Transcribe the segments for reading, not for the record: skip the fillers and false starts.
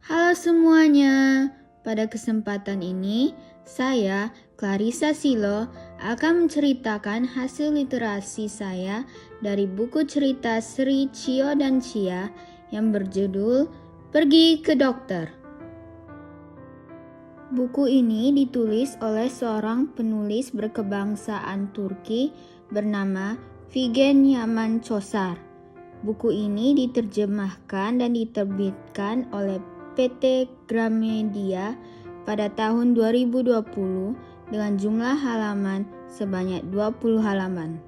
Halo semuanya, pada kesempatan ini saya, Clarissa Silo, akan menceritakan hasil literasi saya dari buku cerita Sri Cio dan Cia yang berjudul Pergi ke Dokter. Buku ini ditulis oleh seorang penulis berkebangsaan Turki bernama Figen Yaman Çosar. Buku ini diterjemahkan dan diterbitkan oleh PT Gramedia pada tahun 2020 dengan jumlah halaman sebanyak 20 halaman.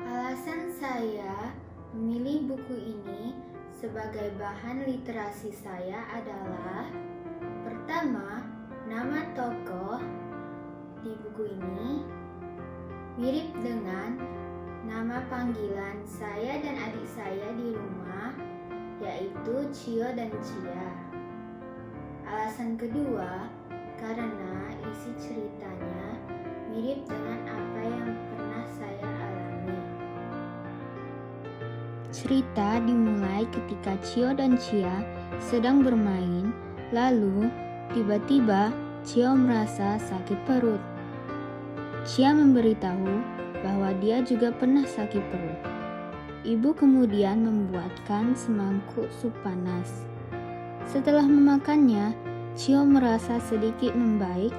Alasan saya memilih buku ini sebagai bahan literasi saya adalah: pertama, nama tokoh di buku ini mirip dengan nama panggilan saya dan adik saya di rumah, yaitu Cio dan Cia. Alasan kedua, karena isi ceritanya mirip dengan apa yang pernah saya alami. Cerita dimulai ketika Cio dan Cia sedang bermain, lalu tiba-tiba Cio merasa sakit perut. Cia memberitahu bahwa dia juga pernah sakit perut. Ibu kemudian membuatkan semangkuk sup panas. Setelah memakannya, Cio merasa sedikit membaik,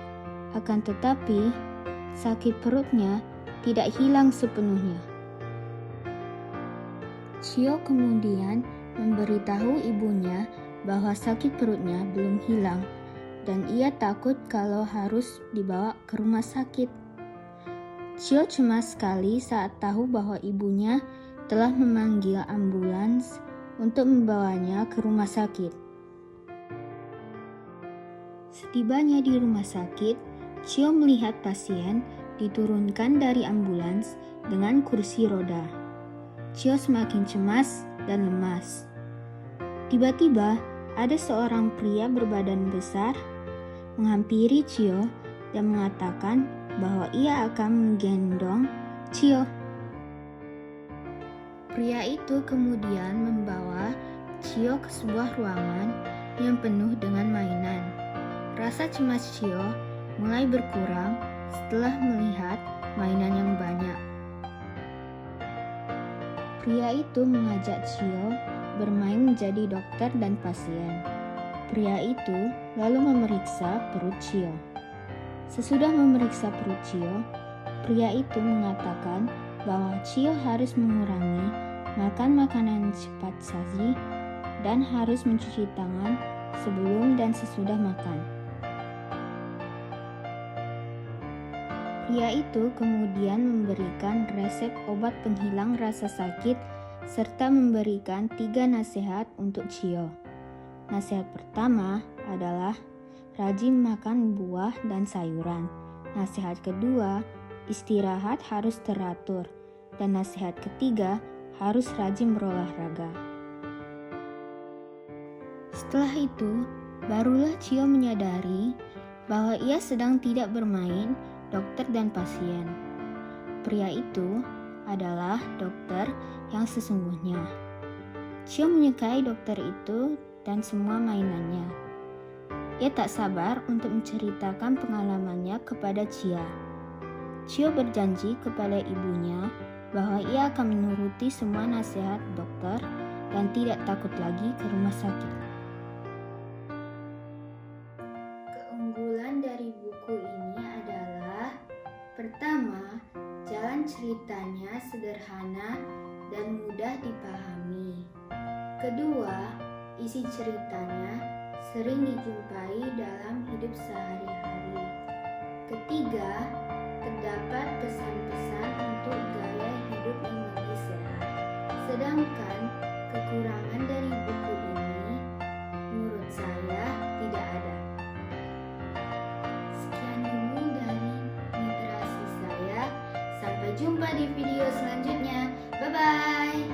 akan tetapi sakit perutnya tidak hilang sepenuhnya. Cio kemudian memberitahu ibunya bahwa sakit perutnya belum hilang dan ia takut kalau harus dibawa ke rumah sakit. Cio cemas sekali saat tahu bahwa ibunya telah memanggil ambulans untuk membawanya ke rumah sakit. Setibanya di rumah sakit, Cio melihat pasien diturunkan dari ambulans dengan kursi roda. Cio semakin cemas dan lemas. Tiba-tiba ada seorang pria berbadan besar menghampiri Cio dan mengatakan bahwa ia akan menggendong Cio. Pria itu kemudian membawa Cio ke sebuah ruangan yang penuh dengan mainan. Rasa cemas Cio mulai berkurang setelah melihat mainan yang banyak. Pria itu mengajak Cio bermain menjadi dokter dan pasien. Pria itu lalu memeriksa perut Cio. Sesudah memeriksa perut Cio, pria itu mengatakan bahwa Cio harus mengurangi makan makanan cepat saji dan harus mencuci tangan sebelum dan sesudah makan. Pria itu kemudian memberikan resep obat penghilang rasa sakit serta memberikan 3 nasihat untuk Cio. Nasihat pertama adalah rajin makan buah dan sayuran. Nasihat kedua, istirahat harus teratur. Dan nasihat ketiga, harus rajin berolahraga. Setelah itu, barulah Cio menyadari bahwa ia sedang tidak bermain dokter dan pasien. Pria itu adalah dokter yang sesungguhnya. Cio menyukai dokter itu dan semua mainannya. Ia tak sabar untuk menceritakan pengalamannya kepada Cia. Cio berjanji kepada ibunya bahwa ia akan menuruti semua nasihat dokter dan tidak takut lagi ke rumah sakit. Keunggulan dari buku ini adalah: pertama, jalan ceritanya sederhana dan mudah dipahami. Kedua, isi ceritanya sering dijumpai dalam hidup sehari-hari. Ketiga, terdapat pesan-pesan untuk gaya hidup yang lebih sehat. Sedangkan kekurangan dari buku ini menurut saya tidak ada. Sekian dulu dari literasi saya. Sampai jumpa di video selanjutnya. Bye-bye.